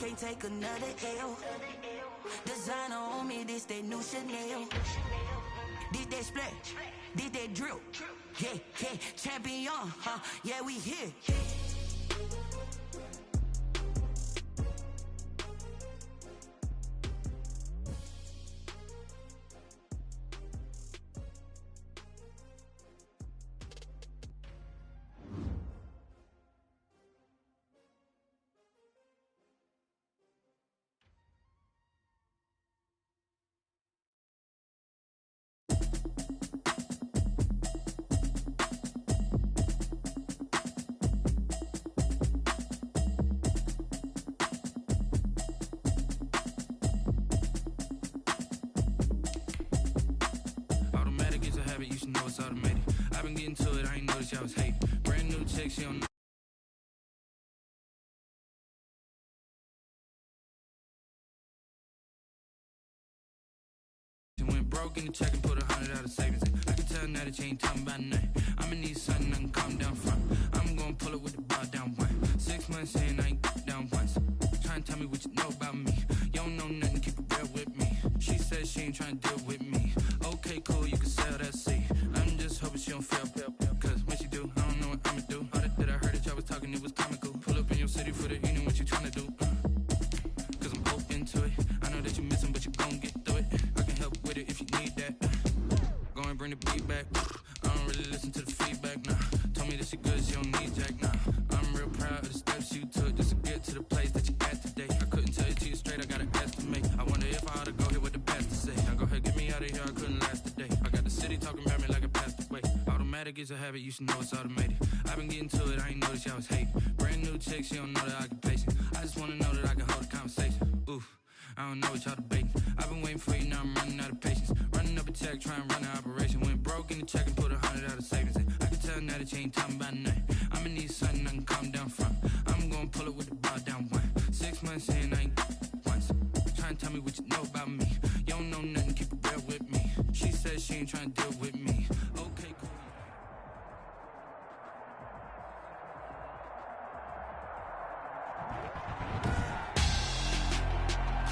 can't take another L. Designer on me, this that new Chanel. This that splash, this that drill. Yeah, yeah, champion, huh? Yeah, we here. You should know it's automated. I've been getting to it, I ain't noticed y'all was hating. Brand new chick, she don't know. She went broke in the check and put $100 out of savings in. I can tell now that you ain't talking about nothing. I'ma need something I can calm down from. I'm gonna pull it with the bar down one. 6 months in, I ain't down once. Try and tell me what you know about me. You don't know nothing, keep it real with me. She says she ain't trying to deal with me. Okay, cool, you can sell that seat. I'm just hoping she don't fail. Cause when she do, I don't know what I'ma do. All that I heard that y'all was talking, it was comical. Pull up in your city for the evening, what you tryna do? Cause I'm open to it. I know that you missing, but you gon' get through it. I can help with it if you need that. Go and bring the beat back. I don't really listen to the feedback, nah. Told me that she good, she don't need jack, nah. I'm real proud of the steps you took just to get to the place that you at today. I couldn't tell you to you straight, I gotta estimate. I wonder if I ought to go here with the best to say. Now go ahead, get me out of here, I couldn't last a day. I got the city talking about me like I passed away. Automatic is a habit, you should know it's automated. I've been getting to it, I ain't noticed y'all was hating. Brand new chick, she don't know the occupation. I just wanna know that I can hold a conversation. Oof, I don't know what y'all debating. I've been waiting for you, now I'm running out of patience. Running up a check, trying to run an operation. Went broke in the check and put $100 out of savings in. I can tell now that you ain't talking about nothing. I'ma need something I can calm down from. I'm gonna pull it with the bar down one. 6 months in, I ain't once. Try and tell me what you know about me. You don't know nothing, keep it real with me. She says she ain't trying to deal with me. Okay, cool.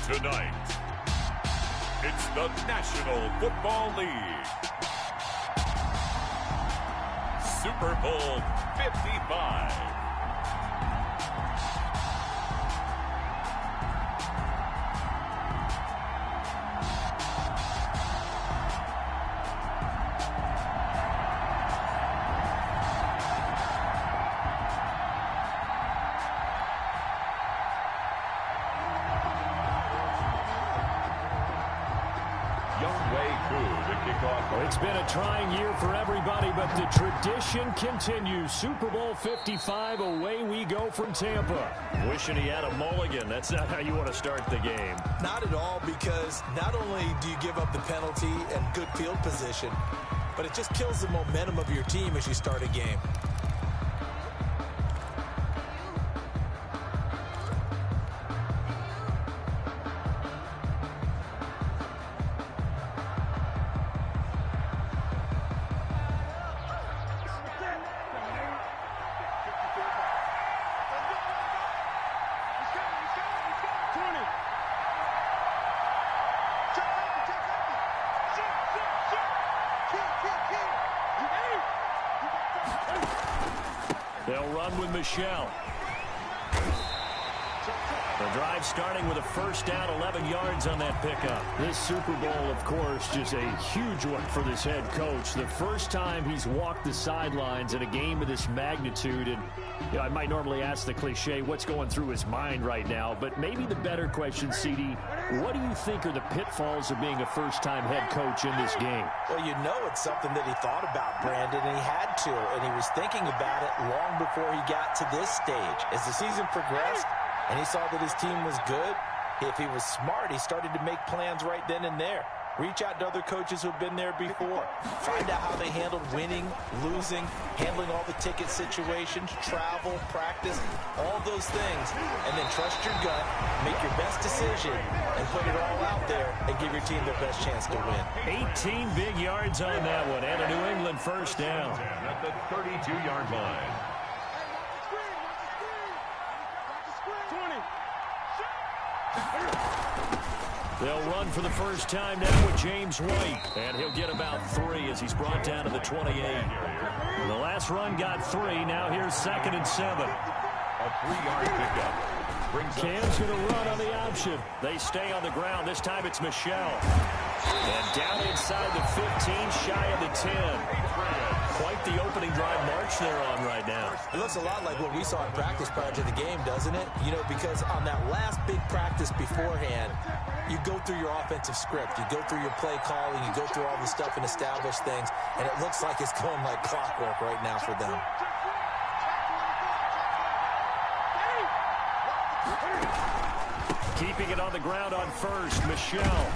Tonight, it's the National Football League Super Bowl 55. It's been a trying year for everybody, but the tradition continues. Super Bowl 55, away we go from Tampa. Wishing he had a mulligan. That's not how you want to start the game. Not at all, because not only do you give up the penalty and good field position, but it just kills the momentum of your team as you start a game. They'll run with Michelle. The drive starting with a first down, 11 yards on that pickup. This Super Bowl, of course, just a huge one for this head coach. The first time he's walked the sidelines in a game of this magnitude. And you know, I might normally ask the cliche, what's going through his mind right now? But maybe the better question, CD, what do you think are the pitfalls of being a first-time head coach in this game? Well, you know it's something that he thought about, Brandon, and he had to. And he was thinking about it long before he got to this stage. As the season progressed, and he saw that his team was good, if he was smart, he started to make plans right then and there. Reach out to other coaches who've been there before. Find out how they handled winning, losing, handling all the ticket situations, travel, practice, all those things. And then trust your gut, make your best decision, and put it all out there and give your team the best chance to win. 18 big yards on that one, and a New England first down. At the 32-yard line. They'll run for the first time now with James White. And he'll get about 3 as he's brought down to the 28. The last run got 3. Now here's 2nd and 7. A 3-yard pickup. Cam's going to run on the option. They stay on the ground. This time it's Michelle. And down inside the 15, shy of the 10. Quite the opening drive march they're on right now. It looks a lot like what we saw in practice prior to the game, doesn't it? You know, because on that last big practice beforehand, you go through your offensive script. You go through your play calling. You go through all the stuff and establish things. And it looks like it's going like clockwork right now for them. Keeping it on the ground on first, Michelle.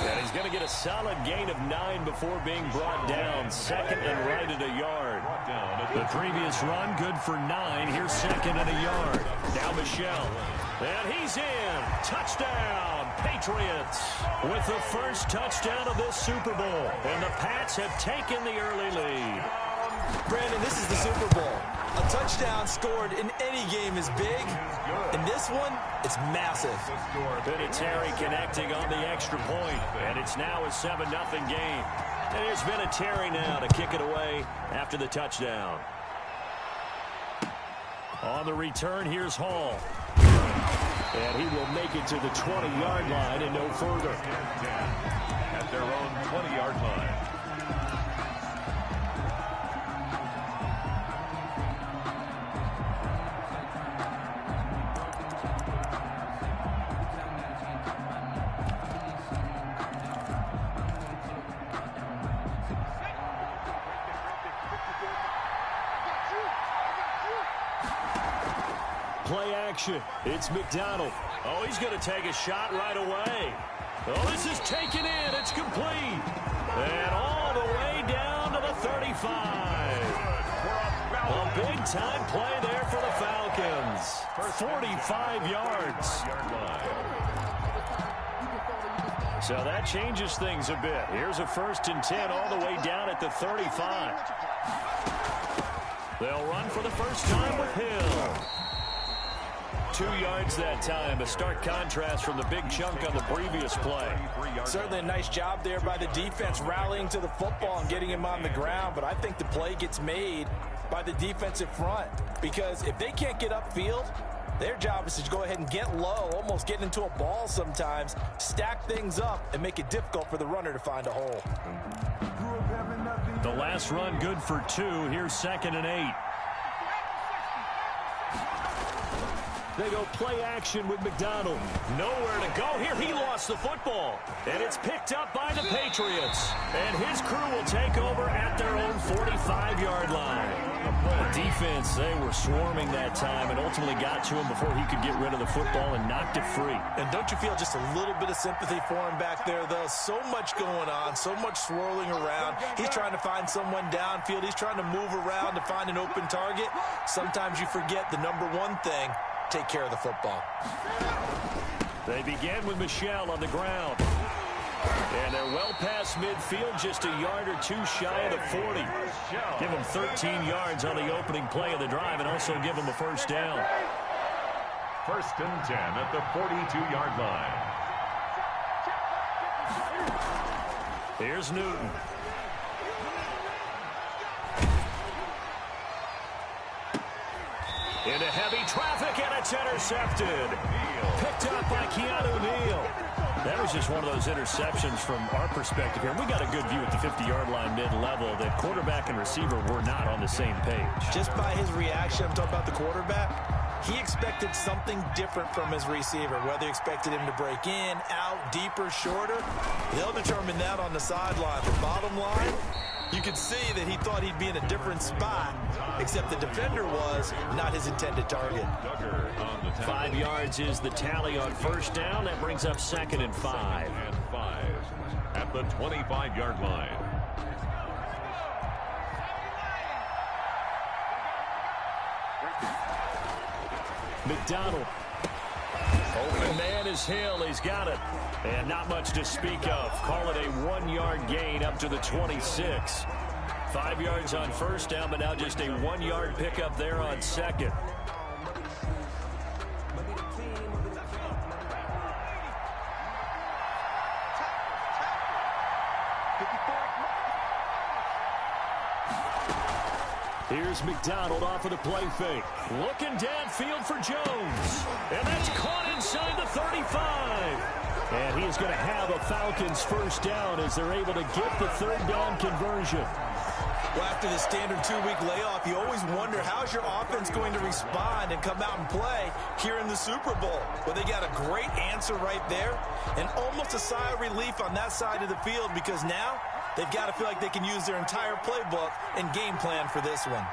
And he's going to get a solid gain of 9 before being brought down. 2nd and right at a yard. The previous run, good for 9. Here's 2nd and a yard. Now Michelle. And he's in. Touchdown, Patriots. With the first touchdown of this Super Bowl. And the Pats have taken the early lead. Brandon, this is the Super Bowl. A touchdown scored in any game is big. In this one, it's massive. Vinatieri connecting on the extra point, and it's now a 7-0 game. And here's Vinatieri now to kick it away after the touchdown. On the return, here's Hall. And he will make it to the 20-yard line and no further. At their own 20-yard line. Play action. It's McDonald. Oh, he's going to take a shot right away. Oh, this is taken in. It's complete. And all the way down to the 35. A big-time play there for the Falcons. 45 yards. So that changes things a bit. Here's a 1st and 10 all the way down at the 35. They'll run for the first time with Hill. 2 yards that time, a stark contrast from the big chunk on the previous play. Certainly a nice job there by the defense rallying to the football and getting him on the ground, but I think the play gets made by the defensive front because if they can't get upfield, their job is to go ahead and get low, almost get into a ball sometimes, stack things up, and make it difficult for the runner to find a hole. The last run good for 2. Here's 2nd and 8. They go play action with McDonald. Nowhere to go. Here he lost the football. And it's picked up by the Patriots. And his crew will take over at their own 45-yard line. The defense, they were swarming that time and ultimately got to him before he could get rid of the football and knocked it free. And don't you feel just a little bit of sympathy for him back there, though? So much going on, so much swirling around. He's trying to find someone downfield. He's trying to move around to find an open target. Sometimes you forget the number one thing. Take care of the football. They begin with Michelle on the ground. And they're well past midfield, just a yard or 2 shy of the 40. Give them 13 yards on the opening play of the drive and also give them a first down. 1st and 10 at the 42-yard line. Here's Newton. Into heavy traffic, and it's intercepted. Picked up by Keanu Neal. That was just one of those interceptions from our perspective here. We got a good view at the 50-yard line mid-level that quarterback and receiver were not on the same page. Just by his reaction, I'm talking about the quarterback, he expected something different from his receiver, whether he expected him to break in, out, deeper, shorter. They'll determine that on the sideline. The bottom line, you could see that he thought he'd be in a different spot, except the defender was not his intended target. 5 yards is the tally on first down. That brings up 2nd and 5. And 5 at the 25-yard line. McDonald. Open man is Hill. He's got it. And not much to speak of. Call it a 1-yard gain up to the 26. 5 yards on first down, but now just a 1-yard pickup there on second. Here's McDonald off of the play fake. Looking downfield for Jones. And that's caught inside the 35. And he is going to have a Falcons first down as they're able to get the third down conversion. Well, after the standard 2-week layoff, you always wonder how's your offense going to respond and come out and play here in the Super Bowl. Well, they got a great answer right there and almost a sigh of relief on that side of the field because now they've got to feel like they can use their entire playbook and game plan for this one.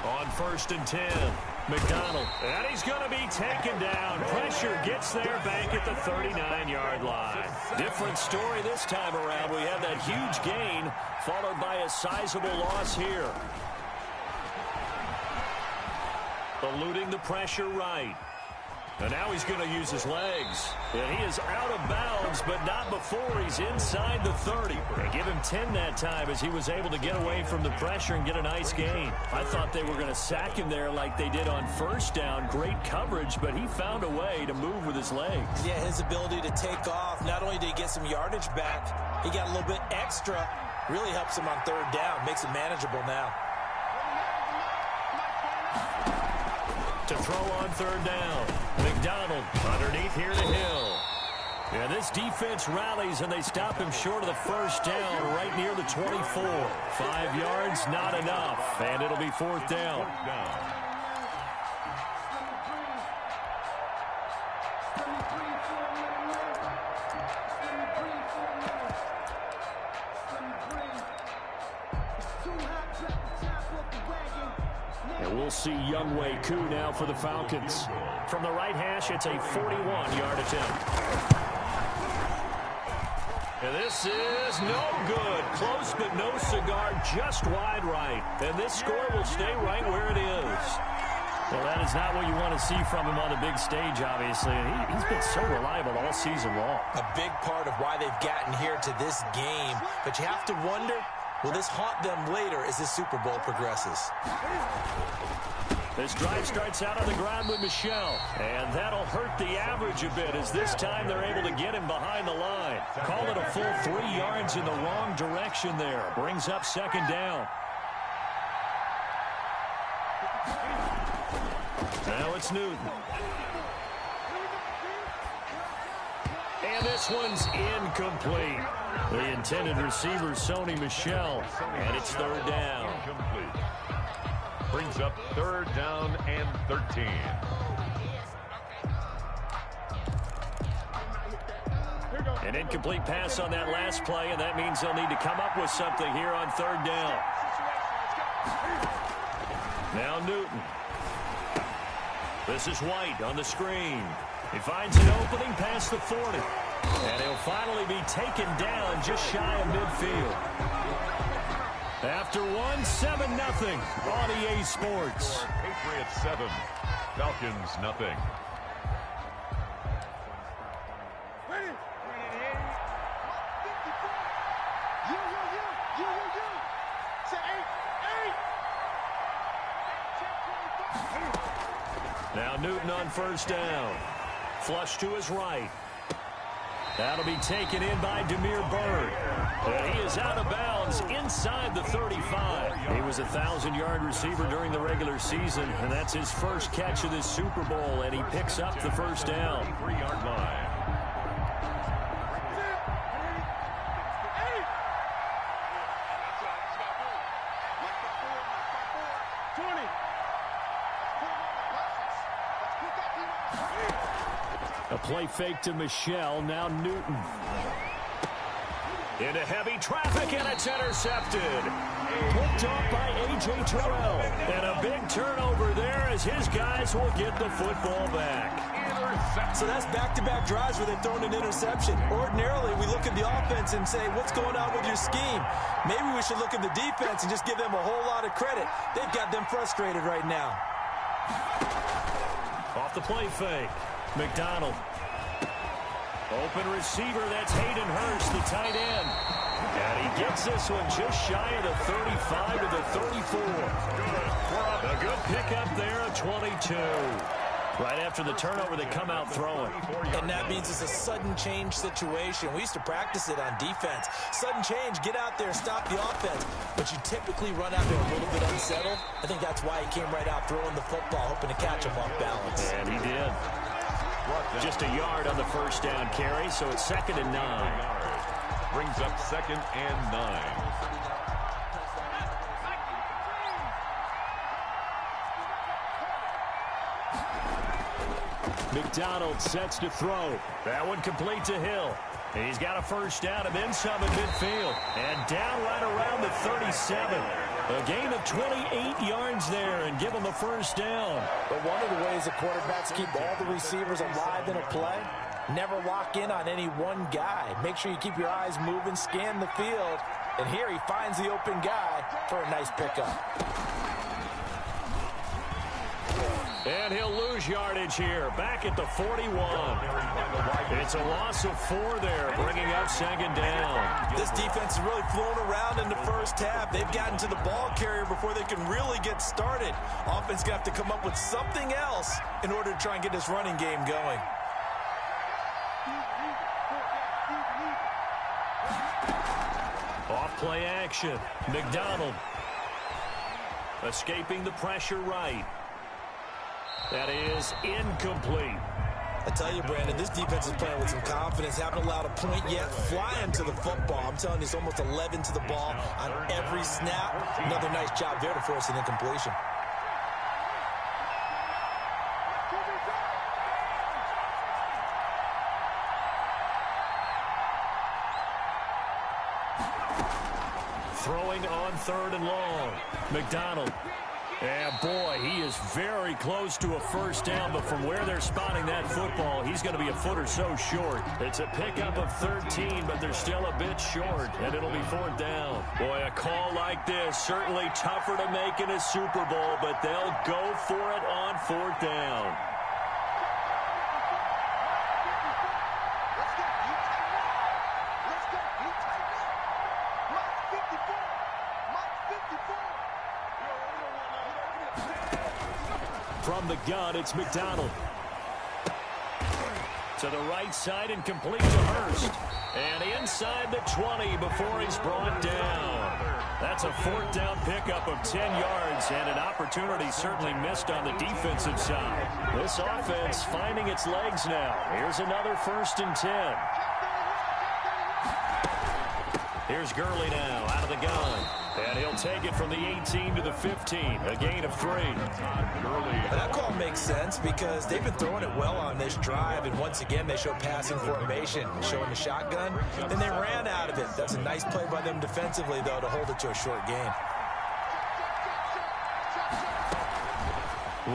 On 1st and 10, McDonald. And he's going to be taken down. Pressure gets there back at the 39-yard line. Different story this time around. We have that huge gain followed by a sizable loss here. Eluding the pressure right. And now he's going to use his legs. And he is out of bounds, but not before he's inside the 30. They give him 10 that time as he was able to get away from the pressure and get a nice gain. I thought they were going to sack him there like they did on first down. Great coverage, but he found a way to move with his legs. Yeah, his ability to take off, not only did he get some yardage back, he got a little bit extra. Really helps him on third down, makes it manageable now. To throw on third down. McDonald underneath here to Hill. Yeah, this defense rallies, and they stop him short of the first down right near the 24. 5 yards, not enough, and it'll be fourth down. And we'll see Younghoe Koo now for the Falcons. From the right hash, it's a 41-yard attempt. And this is no good. Close but no cigar, just wide right. And this score will stay right where it is. Well, that is not what you want to see from him on the big stage, obviously. And he's been so reliable all season long. A big part of why they've gotten here to this game. But you have to wonder, will this haunt them later as the Super Bowl progresses? This drive starts out on the ground with Michel. And that'll hurt the average a bit as this time they're able to get him behind the line. Call it a full 3 yards in the wrong direction there. Brings up second down. Now it's Newton. And this one's incomplete. The intended receiver, Sony Michel. And it's third down. Brings up third down and 13. An incomplete pass on that last play, and that means they'll need to come up with something here on third down. Now Newton. This is White on the screen. He finds an opening past the 40. And he'll finally be taken down just shy of midfield. After 7-0 on EA Sports. Patriots 7, Falcons nothing. Now Newton on first down. Flush to his right. That'll be taken in by Demir Bird. And he is out of bounds inside the 35. He was a 1,000-yard receiver during the regular season, and that's his first catch of this Super Bowl, and he picks up the first down. 3-yard line. A play fake to Michel, now Newton. Into heavy traffic, and it's intercepted. Picked off by A.J. Terrell. And a big turnover there as his guys will get the football back. So that's back-to-back drives where they've thrown an interception. Ordinarily, we look at the offense and say, what's going on with your scheme? Maybe we should look at the defense and just give them a whole lot of credit. They've got them frustrated right now. Off the play fake. McDonald. Open receiver, that's Hayden Hurst, the tight end. And he gets this one just shy of the 35 to the 34. A good pickup there, a 22. Right after the turnover, they come out throwing. And that means it's a sudden change situation. We used to practice it on defense. Sudden change, get out there, stop the offense. But you typically run out there a little bit unsettled. I think that's why he came right out throwing the football, hoping to catch him off balance. And he did. Just a yard on the first down carry, so it's 2nd and 9. Brings up 2nd and 9. McDonald sets to throw. That one complete to Hill. He's got a first down and then some in midfield. And down right around the 37. A gain of 28 yards there and give him a first down. But one of the ways the quarterbacks keep all the receivers alive in a play, never lock in on any one guy. Make sure you keep your eyes moving, scan the field. And here he finds the open guy for a nice pickup. And he'll lose yardage here, back at the 41. It's a loss of 4 there, bringing up 2nd down. This defense is really flown around in the first half. They've gotten to the ball carrier before they can really get started. Offense going to have to come up with something else in order to try and get this running game going. Off play action. McDonald escaping the pressure right. That is incomplete. I tell you, Brandon, this defense is playing with some confidence. Haven't allowed a point yet. Flying to the football. I'm telling you, it's almost 11 to the ball on every snap. Another nice job there to force an incompletion. Throwing on 3rd and long. McDonald. And boy, he is very close to a first down, but from where they're spotting that football, he's going to be a foot or so short. It's a pickup of 13, but they're still a bit short, and it'll be 4th down. Boy, a call like this, certainly tougher to make in a Super Bowl, but they'll go for it on 4th down. From the gun, it's McDonald. To the right side and complete to Hurst. And inside the 20 before he's brought down. That's a 4th down pickup of 10 yards and an opportunity certainly missed on the defensive side. This offense finding its legs now. Here's another 1st and 10. Here's Gurley now out of the gun. And he'll take it from the 18 to the 15, a gain of 3. That call makes sense because they've been throwing it well on this drive, and once again they show passing formation, showing the shotgun, and they ran out of it. That's a nice play by them defensively, though, to hold it to a short gain.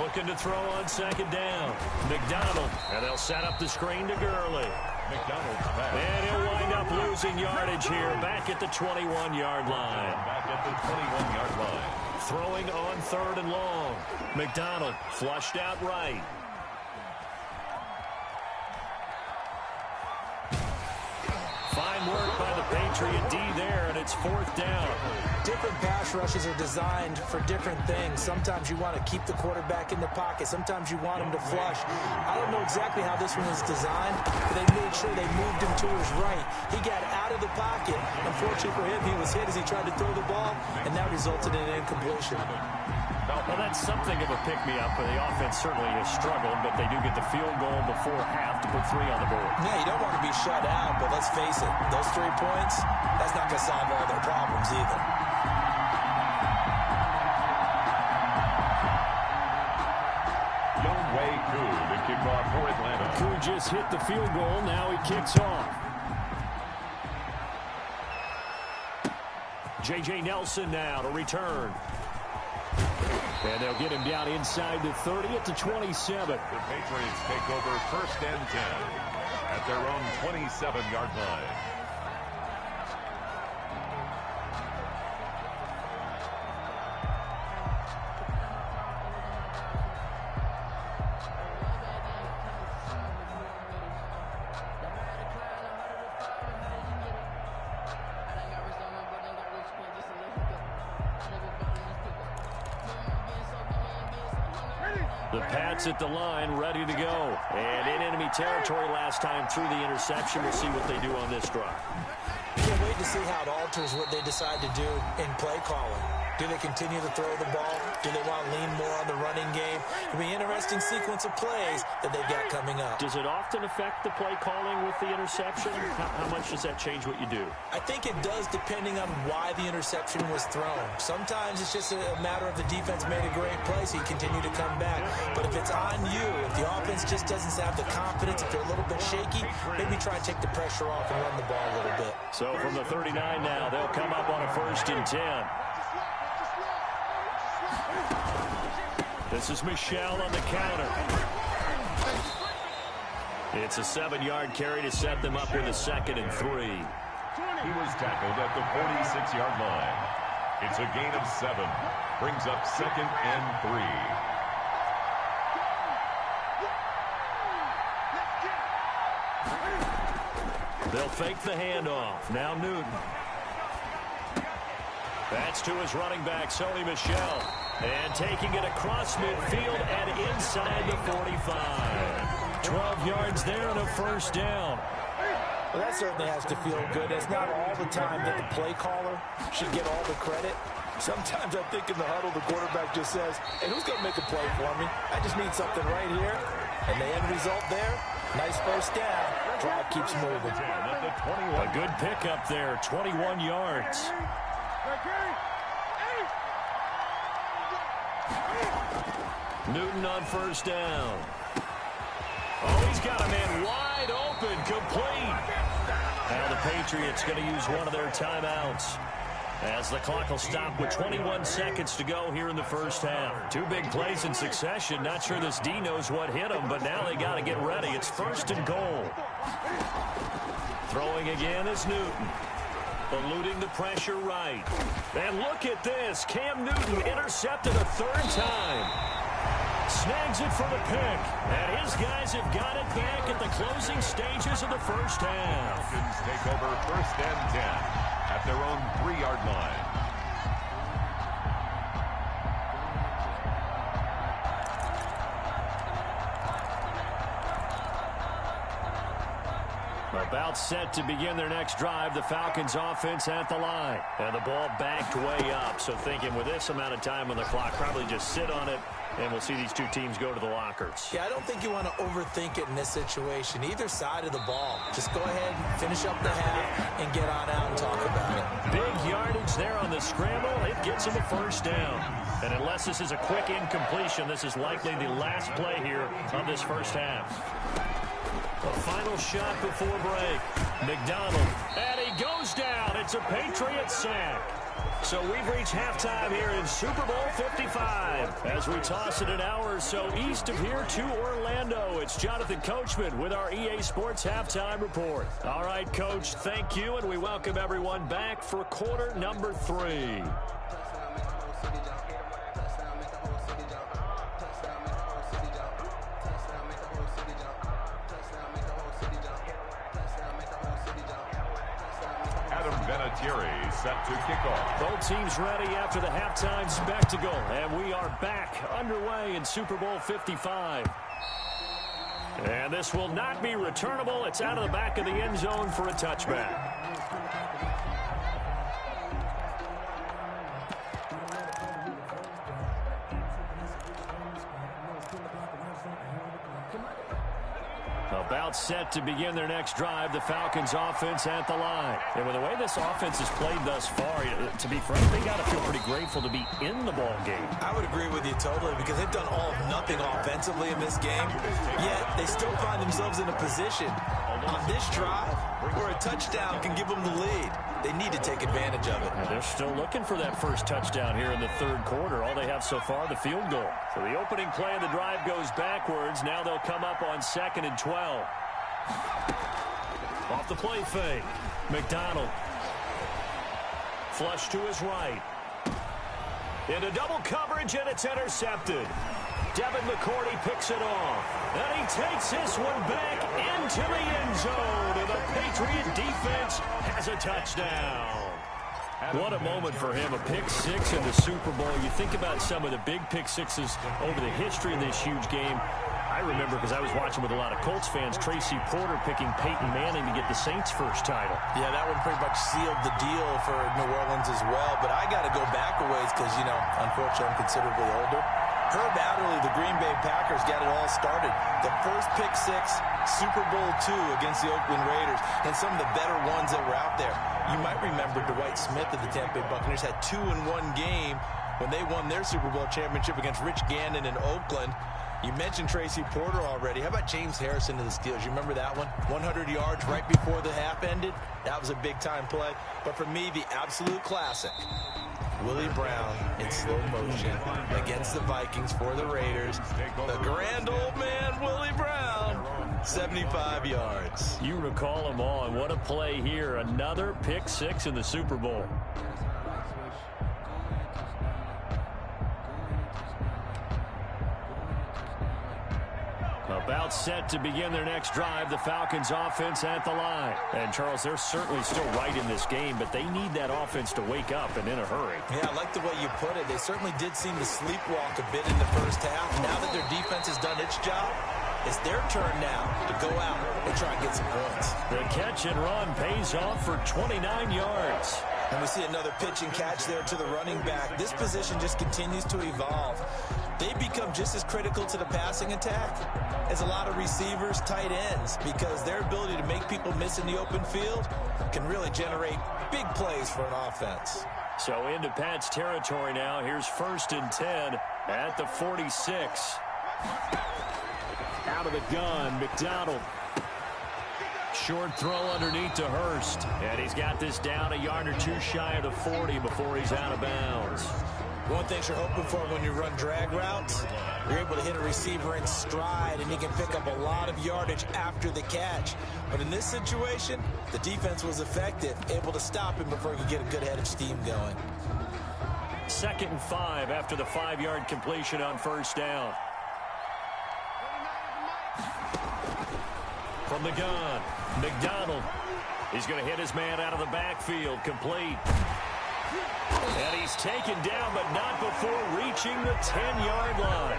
Looking to throw on 2nd down. McDonald, and they'll set up the screen to Gurley. And he'll wind up losing yardage here, back at the 21-yard line. Throwing on 3rd and long. McDonald flushed out right. Fine work by the Patriot D there, and it's 4th down. Different pass rushes are designed for different things. Sometimes you want to keep the quarterback in the pocket. Sometimes you want him to flush. I don't know exactly how this one was designed, but they made sure they moved him to his right. He got out of the pocket. Unfortunately for him, he was hit as he tried to throw the ball, and that resulted in an incompletion. Well, that's something of a pick-me-up. The offense certainly has struggled, but they do get the field goal before half to put 3 on the board. Yeah, you don't want to be shut out, but let's face it, those 3 points, that's not going to solve all their problems either. Younghoe Koo to kick off for Atlanta. Koo just hit the field goal. Now he kicks off. J.J. Nelson now to return. And they'll get him down inside the 30 at the 27. The Patriots take over 1st and 10 at their own 27-yard line. Ready? The Pats at the line, ready to go. And in enemy territory last time through the interception. We'll see what they do on this drive. Can't wait to see how it alters what they decide to do in play calling. Do they continue to throw the ball? Do they want to lean more on the running game? It'll be an interesting sequence of plays that they've got coming up. Does it often affect the play calling with the interception? How much does that change what you do? I think it does depending on why the interception was thrown. Sometimes it's just a matter of the defense made a great play, so you continue to come back. But if it's on you, if the offense just doesn't have the confidence, if they're a little bit shaky, maybe try and take the pressure off and run the ball a little bit. So from the 39 now, they'll come up on a 1st and 10. This is Michel on the counter. It's a 7-yard carry to set them up with a 2nd and 3. He was tackled at the 46-yard line. It's a gain of 7. Brings up 2nd and 3. They'll fake the handoff. Now Newton. That's to his running back, Sony Michel. And taking it across midfield and inside the 45. 12 yards there and a 1st down. Well, that certainly has to feel good. It's not all the time that the play caller should get all the credit. Sometimes I think in the huddle, the quarterback just says, hey, who's going to make a play for me? I just need something right here. And the end result there, nice 1st down. Drive keeps moving. A good pickup there, 21 yards. Newton on 1st down. Oh, he's got a man wide open, complete. Now the Patriots going to use one of their timeouts as the clock will stop with 21 seconds to go here in the 1st half. 2 big plays in succession. Not sure this D knows what hit him, but now they got to get ready. It's 1st and goal. Throwing again is Newton. Eluding the pressure right. And look at this. Cam Newton intercepted a 3rd time. Snags it for the pick. And his guys have got it back at the closing stages of the 1st half. Falcons take over 1st and 10 at their own 3-yard line. About set to begin their next drive. The Falcons offense at the line. And the ball backed way up. So thinking with this amount of time on the clock, probably just sit on it. And we'll see these 2 teams go to the lockers. Yeah, I don't think you want to overthink it in this situation. Either side of the ball. Just go ahead, finish up the half, and get on out and talk about it. Big yardage there on the scramble. It gets them a 1st down. And unless this is a quick incompletion, this is likely the last play here of this 1st half. A final shot before break. McDonald. And he goes down. It's a Patriot sack. So we've reached halftime here in Super Bowl 55. As we toss it an hour or so east of here to Orlando, it's Jonathan Coachman with our EA Sports Halftime Report. All right, Coach, thank you, and we welcome everyone back for quarter number 3. Set to kick off. Both teams ready after the halftime spectacle, and we are back underway in Super Bowl 55. And this will not be returnable. It's out of the back of the end zone for a touchback. About set to begin their next drive, the Falcons offense at the line. And with the way this offense has played thus far, to be frank, they got to feel pretty grateful to be in the ball game. I would agree with you totally because they've done all of nothing offensively in this game, yet they still find themselves in a position on this drive where a touchdown can give them the lead. They need to take advantage of it. And they're still looking for that first touchdown here in the 3rd quarter. All they have so far, the field goal. So the opening play of the drive goes backwards. Now they'll come up on 2nd and 12. Off the play fake. McDonald. Flush to his right. Into double coverage, and it's intercepted. Devin McCourty picks it off. And he takes this one back into the end zone. And the Patriot defense has a touchdown. What a moment for him, a pick six in the Super Bowl. You think about some of the big pick sixes over the history of this huge game. I remember, because I was watching with a lot of Colts fans, Tracy Porter picking Peyton Manning to get the Saints' first title. Yeah, that one pretty much sealed the deal for New Orleans as well. But I got to go back a ways because, you know, unfortunately I'm considerably older. Herb Adderley, the Green Bay Packers, got it all started. The first pick six, Super Bowl II against the Oakland Raiders, and some of the better ones that were out there. You might remember Dwight Smith of the Tampa Bay Buccaneers had 2 in one game when they won their Super Bowl championship against Rich Gannon in Oakland. You mentioned Tracy Porter already. How about James Harrison to the Steelers? You remember that one? 100 yards right before the half ended. That was a big-time play. But for me, the absolute classic, Willie Brown in slow motion against the Vikings for the Raiders. The grand old man, Willie Brown, 75 yards. You recall them all, and what a play here. Another pick six in the Super Bowl. About set to begin their next drive, the Falcons offense at the line. And, Charles, they're certainly still right in this game, but they need that offense to wake up and in a hurry. Yeah, I like the way you put it. They certainly did seem to sleepwalk a bit in the first half. Now that their defense has done its job, it's their turn now to go out and try and get some points. The catch and run pays off for 29 yards. And we see another pitch and catch there to the running back. This position just continues to evolve. They become just as critical to the passing attack as a lot of receivers, tight ends, because their ability to make people miss in the open field can really generate big plays for an offense. So into Pat's territory now. Here's 1st and 10 at the 46. Out of the gun, McDonald. Short throw underneath to Hurst. And he's got this down a yard or two shy of the 40 before he's out of bounds. One thing you're hoping for when you run drag routes, you're able to hit a receiver in stride, and he can pick up a lot of yardage after the catch. But in this situation, the defense was effective, able to stop him before he could get a good head of steam going. 2nd and 5 after the 5-yard completion on 1st down. From the gun, McDonald. He's going to hit his man out of the backfield, complete. And he's taken down, but not before reaching the 10-yard line.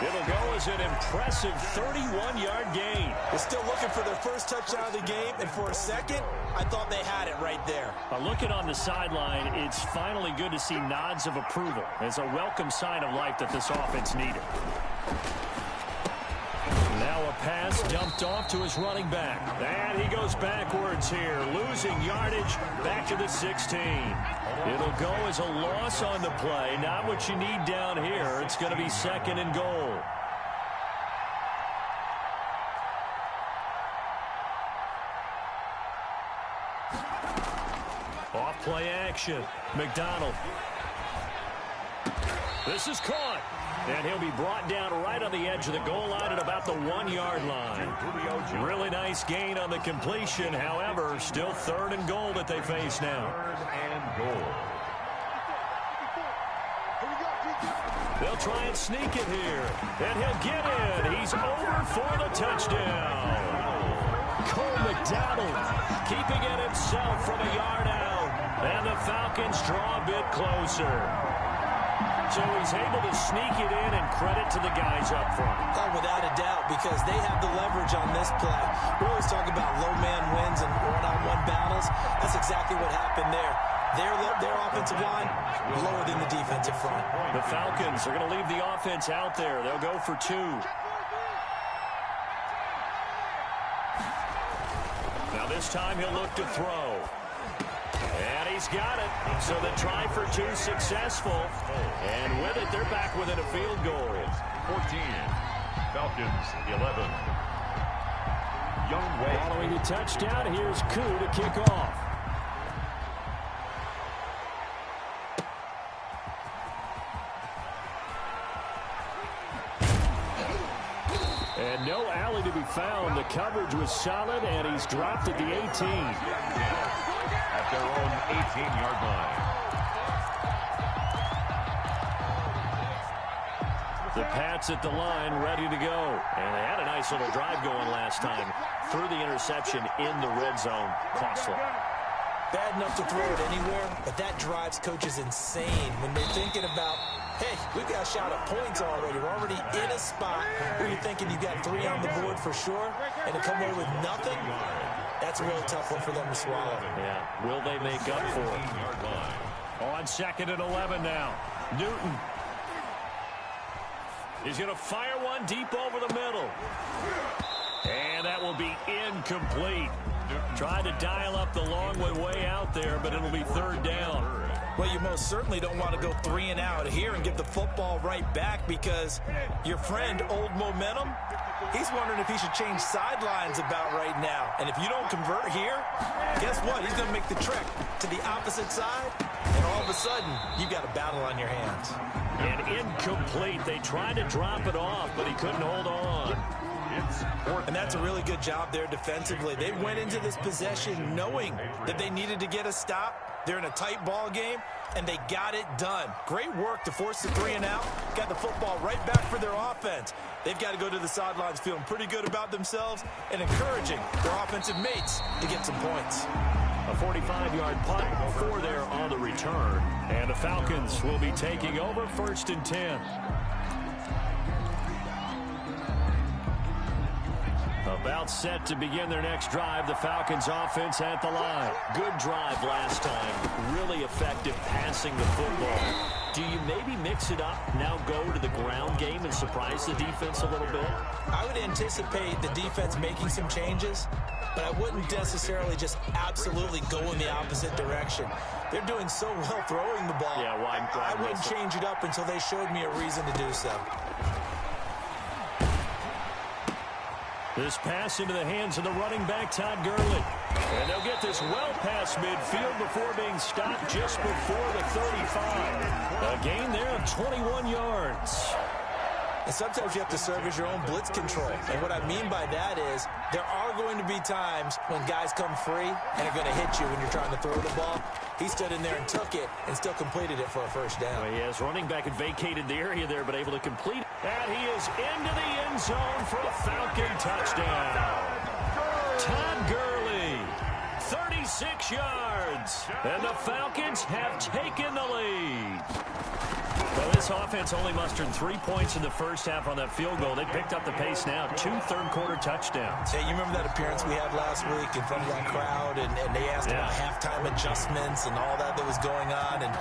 It'll go as an impressive 31-yard gain. They're still looking for their first touchdown of the game, and for a second, I thought they had it right there. Looking on the sideline, it's finally good to see nods of approval. It's a welcome sign of life that this offense needed. Now a pass dumped off to his running back. And he goes backwards here, losing yardage back to the 16. It'll go as a loss on the play. Not what you need down here. It's going to be 2nd and goal. Off play action. McDonald. This is caught. And he'll be brought down right on the edge of the goal line at about the 1-yard line. Really nice gain on the completion. However, still 3rd and goal that they face now. 3rd and goal. They'll try and sneak it here. And he'll get in. He's over for the touchdown. Cole McDonald keeping it himself from a yard out. And the Falcons draw a bit closer. So he's able to sneak it in, and credit to the guys up front. Oh, without a doubt, because they have the leverage on this play. We always talk about low man wins and one-on-one battles. That's exactly what happened there. Their offensive line lower than the defensive front. The Falcons are going to leave the offense out there. They'll go for 2. Now this time he'll look to throw. And he's got it. So the try for 2 successful. And with it, they're back within a field goal. 14. Falcons 11. Young Way. Following the touchdown, here's Koo to kick off. And no alley to be found. The coverage was solid, and he's dropped at the 18. At their own 18-yard line. The Pats at the line, ready to go. And they had a nice little drive going last time. Threw the interception in the red zone. Costly. bad enough to throw it anywhere, but that drives coaches insane when they're thinking about, hey, we've got a shot at points already. We're already in a spot where you're thinking you've got 3 on the board for sure, and to come away with nothing, that's a really tough one for them to swallow. Yeah, will they make up for it? On 2nd and 11 now. Newton. He's going to fire one deep over the middle. And that will be incomplete. Tried to dial up the long way out there, but it'll be 3rd down. Well, you most certainly don't want to go 3 and out here and give the football right back because your friend, Old Momentum, he's wondering if he should change sidelines about right now. And if you don't convert here, guess what? He's going to make the trek to the opposite side, and all of a sudden, you've got a battle on your hands. And incomplete. They tried to drop it off, but he couldn't hold on. And that's a really good job there defensively. They went into this possession knowing that they needed to get a stop. They're in a tight ball game, and they got it done. Great work to force the 3 and out. Got the football right back for their offense. They've got to go to the sidelines feeling pretty good about themselves and encouraging their offensive mates to get some points. A 45-yard punt for there on the return. And the Falcons will be taking over 1st and 10. About set to begin their next drive. The Falcons offense at the line. Good drive last time. Really effective passing the football. Do you maybe mix it up, now go to the ground game and surprise the defense a little bit? I would anticipate the defense making some changes, but I wouldn't necessarily just absolutely go in the opposite direction. They're doing so well throwing the ball. Yeah, I wouldn't change it up until they showed me a reason to do so. This pass into the hands of the running back, Todd Gurley. And they'll get this well past midfield before being stopped just before the 35. A gain there of 21 yards. And sometimes you have to serve as your own blitz control. And what I mean by that is there are going to be times when guys come free and are going to hit you when you're trying to throw the ball. He stood in there and took it and still completed it for a 1st down. Well, he has running back and vacated the area there, but able to complete it. And he is into the end zone for a Falcon touchdown. Todd Gurley, 36 yards. And the Falcons have taken the lead. Well, this offense only mustered 3 points in the first half on that field goal. They picked up the pace now. 2 third-quarter touchdowns. Hey, you remember that appearance we had last week in front of that crowd, and they asked about halftime adjustments and all that was going on. And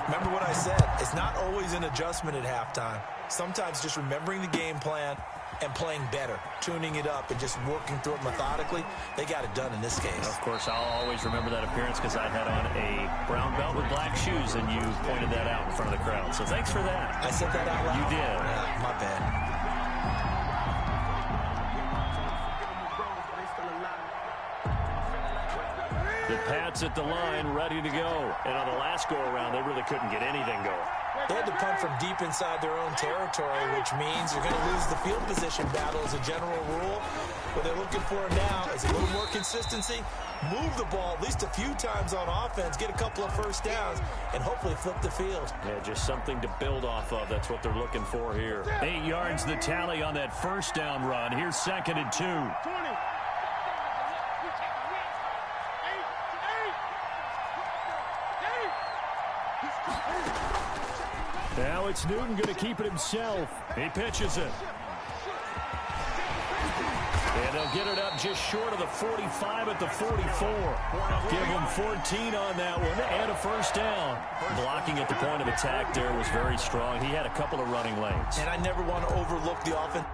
remember what I said. It's not always an adjustment at halftime. Sometimes just remembering the game plan and playing better, tuning it up and just working through it methodically. They got it done in this case. Of course, I'll always remember that appearance because I had on a brown belt with black shoes, and you pointed that out in front of the crowd. So thanks for that. I said that out loud. You did. Yeah, my bad. The Pats at the line, ready to go. And on the last go-around, they really couldn't get anything going. They had to punt from deep inside their own territory, which means you're going to lose the field position battle as a general rule. What they're looking for now is a little more consistency, move the ball at least a few times on offense, get a couple of 1st downs, and hopefully flip the field. Yeah, just something to build off of. That's what they're looking for here. 8 yards the tally on that 1st down run. Here's 2nd and 2. Now it's Newton going to keep it himself. He pitches it. And they'll get it up just short of the 45 at the 44. Give him 14 on that one and a 1st down. Blocking at the point of attack there was very strong. He had a couple of running lanes. And I never want to overlook the offense.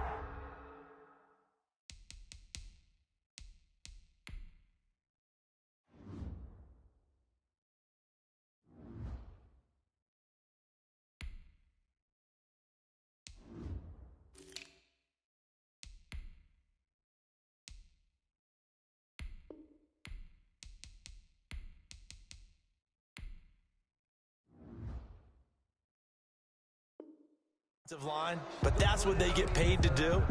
Line, but that's what they get paid to do.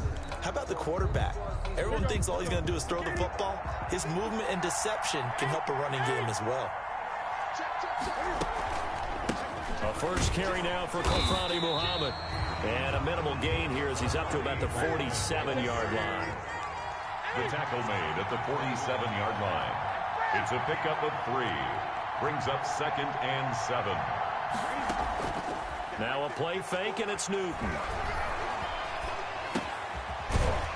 How about the quarterback? Everyone thinks all he's going to do is throw the football. His movement and deception can help a running game as well. A 1st carry now for Kofrani Muhammad. And a minimal gain here as he's up to about the 47-yard line. The tackle made at the 47-yard line. It's a pickup of 3. Brings up 2nd and 7. Now a play fake, and it's Newton.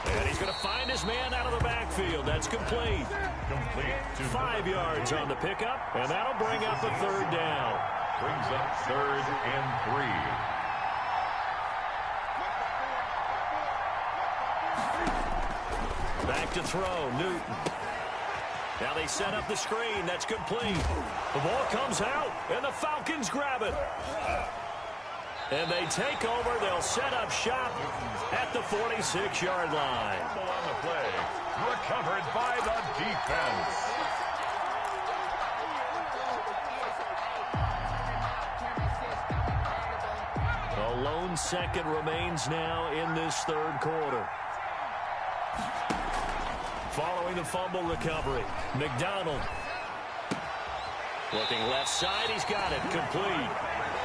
And he's going to find his man out of the backfield. That's complete. 5 yards on the pickup, and that'll bring up a 3rd down. Brings up 3rd and 3. Back to throw, Newton. Now they set up the screen. That's complete. The ball comes out, and the Falcons grab it. And they take over. They'll set up shop at the 46-yard line. On the play. Recovered by the defense. A lone second remains now in this 3rd quarter. Following the fumble recovery, McDonald. Looking left side, he's got it, complete.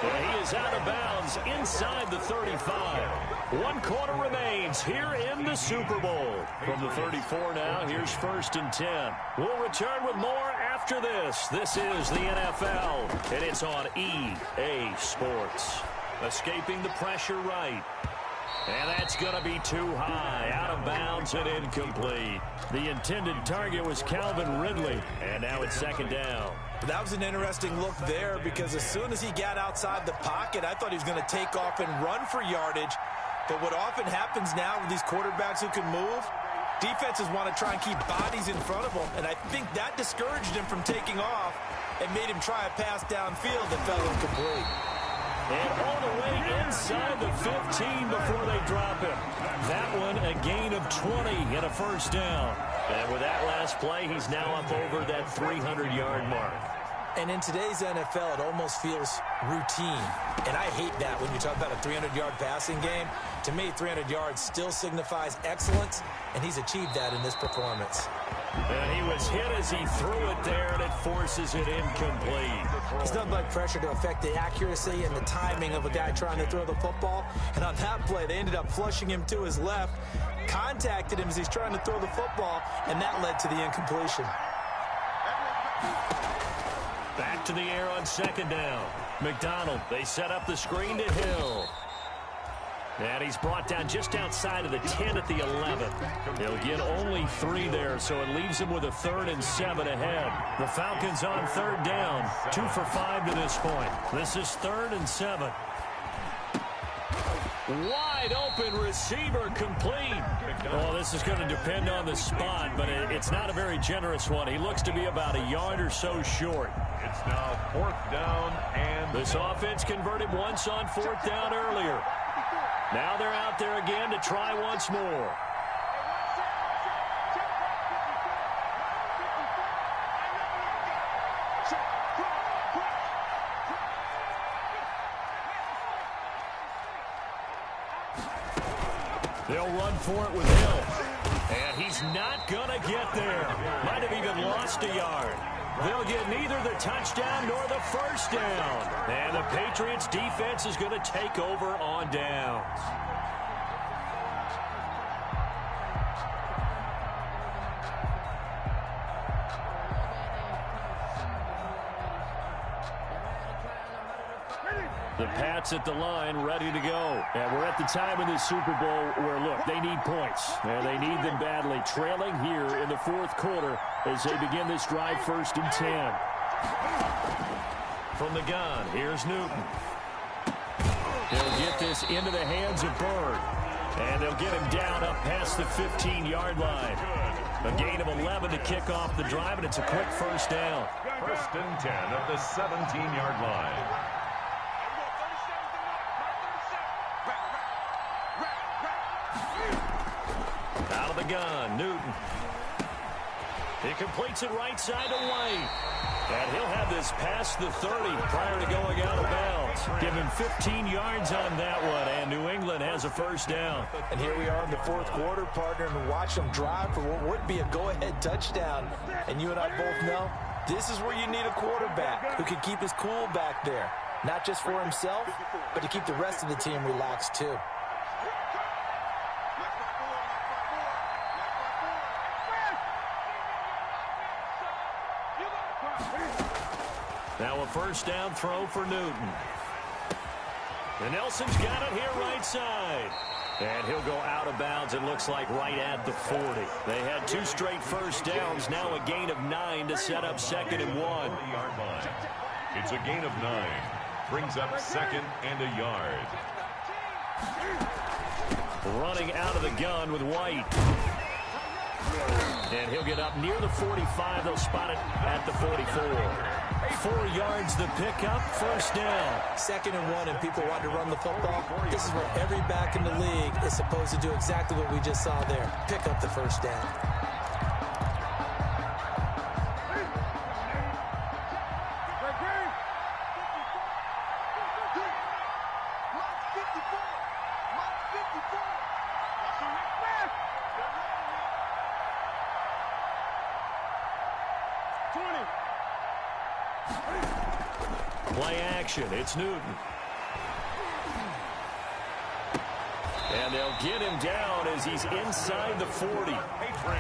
And he is out of bounds inside the 35. 1 quarter remains here in the Super Bowl. From the 34 now, here's 1st and 10. We'll return with more after this. This is the NFL, and it's on EA Sports. Escaping the pressure right. And that's going to be too high, out of bounds and incomplete. The intended target was Calvin Ridley, and now it's 2nd down. That was an interesting look there because as soon as he got outside the pocket, I thought he was going to take off and run for yardage. But what often happens now with these quarterbacks who can move, defenses want to try and keep bodies in front of them, and I think that discouraged him from taking off and made him try a pass downfield that fell incomplete. And all the way inside the 15 before they drop him. That one a gain of 20 and a 1st down. And with that last play, he's now up over that 300-yard mark. And in today's NFL, it almost feels routine. And I hate that when you talk about a 300-yard passing game. To me, 300 yards still signifies excellence, and he's achieved that in this performance. And he was hit as he threw it there, and it forces it incomplete. It's nothing like pressure to affect the accuracy and the timing of a guy trying to throw the football. And on that play, they ended up flushing him to his left, contacted him as he's trying to throw the football, and that led to the incompletion. Back to the air on 2nd down. McDonald, they set up the screen to Hill. And he's brought down just outside of the 10 at the 11. He'll get only 3 there, so it leaves him with a 3rd and 7 ahead. The Falcons on 3rd down, 2 for 5 to this point. This is 3rd and 7. Wide open receiver complete. Oh, this is going to depend on the spot, but it's not a very generous one. He looks to be about a yard or so short. It's now 4th down and... This offense converted once on 4th down earlier. Now they're out there again to try once more. They'll run for it with Hill. And he's not going to get there. Might have even lost a yard. They'll get neither the touchdown nor the 1st down. And the Patriots defense is going to take over on downs. The Pats at the line, ready to go. And we're at the time in the Super Bowl where, look, they need points. And they need them badly. Trailing here in the 4th quarter as they begin this drive, 1st and 10. From the gun, here's Newton. He'll get this into the hands of Bird. And they'll get him down up past the 15-yard line. A gain of 11 to kick off the drive, and it's a quick 1st down. 1st and 10 at the 17-yard line. Out of the gun, Newton. He completes it right side to White. And he'll have this past the 30 prior to going out of bounds. Give him 15 yards on that one, and New England has a 1st down. And here we are in the 4th quarter, partner, and watch them drive for what would be a go-ahead touchdown. And you and I both know this is where you need a quarterback who can keep his cool back there. Not just for himself, but to keep the rest of the team relaxed too. Now a first down throw for Newton. And Nelson's got it here right side. And he'll go out of bounds, it looks like, right at the 40. They had 2 straight first downs, now a gain of 9 to set up 2nd and 1. It's a gain of 9. Brings up 2nd and a yard. Running out of the gun with White. And he'll get up near the 45. They'll spot it at the 44. 4 yards the pickup, first down. 2nd and 1, and people want to run the football. This is where every back in the league is supposed to do exactly what we just saw there. Pick up the first down. Play action. It's Newton. And they'll get him down as he's inside the 40.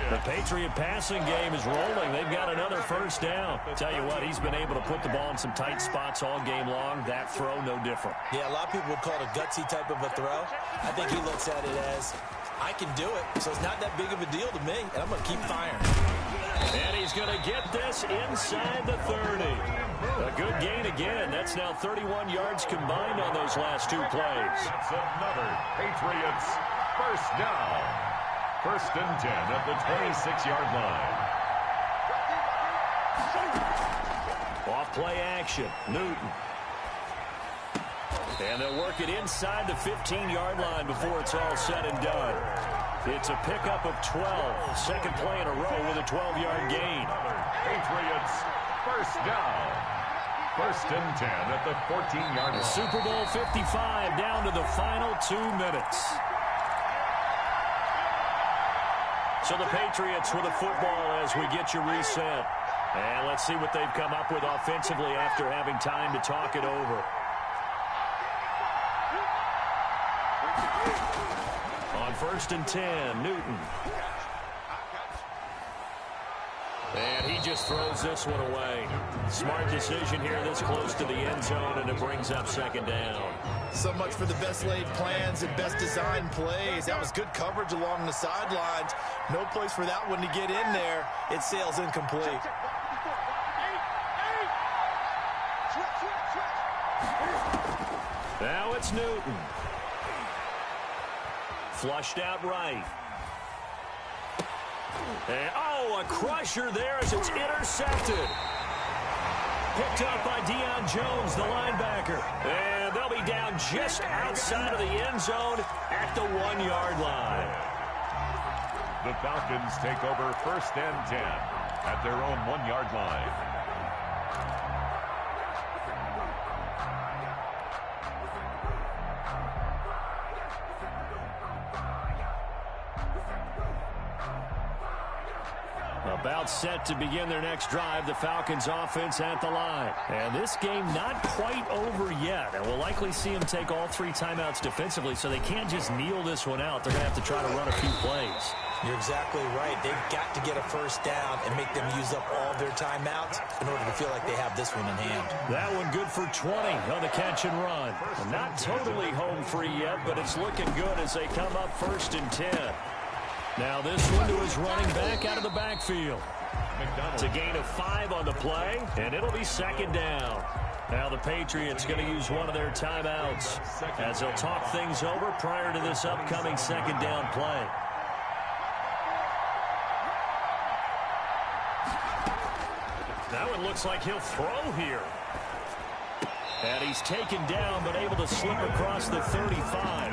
The Patriot passing game is rolling. They've got another first down. Tell you what, he's been able to put the ball in some tight spots all game long. That throw, no different. Yeah, a lot of people would call it a gutsy type of a throw. I think he looks at it as, I can do it, so it's not that big of a deal to me, and I'm going to keep firing. And he's going to get this inside the 30. A good gain again. That's now 31 yards combined on those last 2 plays. It's another Patriots first down. 1st and 10 at the 26-yard line. Off play action. Newton. And they'll work it inside the 15-yard line before it's all said and done. It's a pickup of 12. Second play in a row with a 12-yard gain. Patriots first down. 1st and 10 at the 14-yard line. Super Bowl 55 down to the final 2 minutes. So the Patriots with a football as we get you reset. And let's see what they've come up with offensively after having time to talk it over. On 1st and 10, Newton. And he just throws this one away. Smart decision here this close to the end zone, and it brings up 2nd down. So much for the best laid plans and best designed plays. That was good coverage along the sidelines. No place for that one to get in there. It sails incomplete. Now it's Newton. Flushed out right. And, a crusher there as it's intercepted. Picked up by Deion Jones, the linebacker. And they'll be down just outside of the end zone at the 1-yard line. The Falcons take over 1st and 10 at their own 1-yard line. About set to begin their next drive, the Falcons offense at the line. And this game not quite over yet. And we'll likely see them take all 3 timeouts defensively, so they can't just kneel this one out. They're going to have to try to run a few plays. You're exactly right. They've got to get a first down and make them use up all their timeouts in order to feel like they have this one in hand. That one good for 20 on the catch and run. Not totally home free yet, but it's looking good as they come up 1st and 10. Now this one to his running back out of the backfield. It's a gain of 5 on the play, and it'll be 2nd down. Now the Patriots going to use one of their timeouts as they'll talk things over prior to this upcoming 2nd down play. That one looks like he'll throw here. And he's taken down, but able to slip across the 35.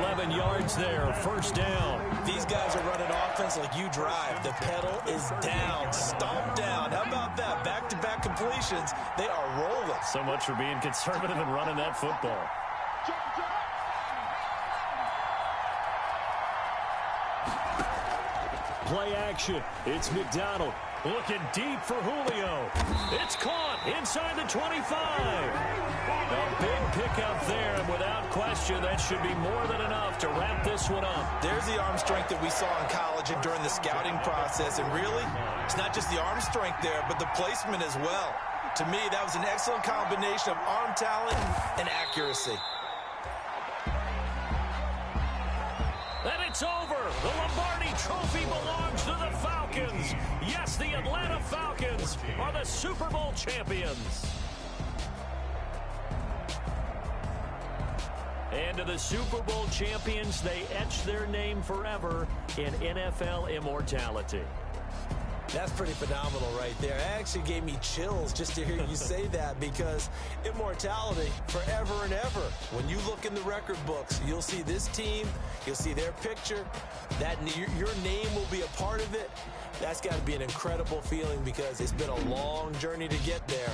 11 yards there, 1st down. These guys are running offense like you drive. The pedal is down, stomped down. How about that? Back-to-back completions. They are rolling. So much for being conservative and running that football. Play action. It's McDonald. Looking deep for Julio. It's caught inside the 25. A big pickup there, and without question, that should be more than enough to wrap this one up. There's the arm strength that we saw in college and during the scouting process. And really, it's not just the arm strength there, but the placement as well. To me, that was an excellent combination of arm talent and accuracy. And it's over. The Lombardi Trophy belongs to the Falcons. Yes, the Atlanta Falcons are the Super Bowl champions. And to the Super Bowl champions, they etch their name forever in NFL immortality. That's pretty phenomenal right there. It actually gave me chills just to hear you say that, because immortality forever and ever. When you look in the record books, you'll see this team, you'll see their picture, that your name will be a part of it. That's got to be an incredible feeling, because it's been a long journey to get there.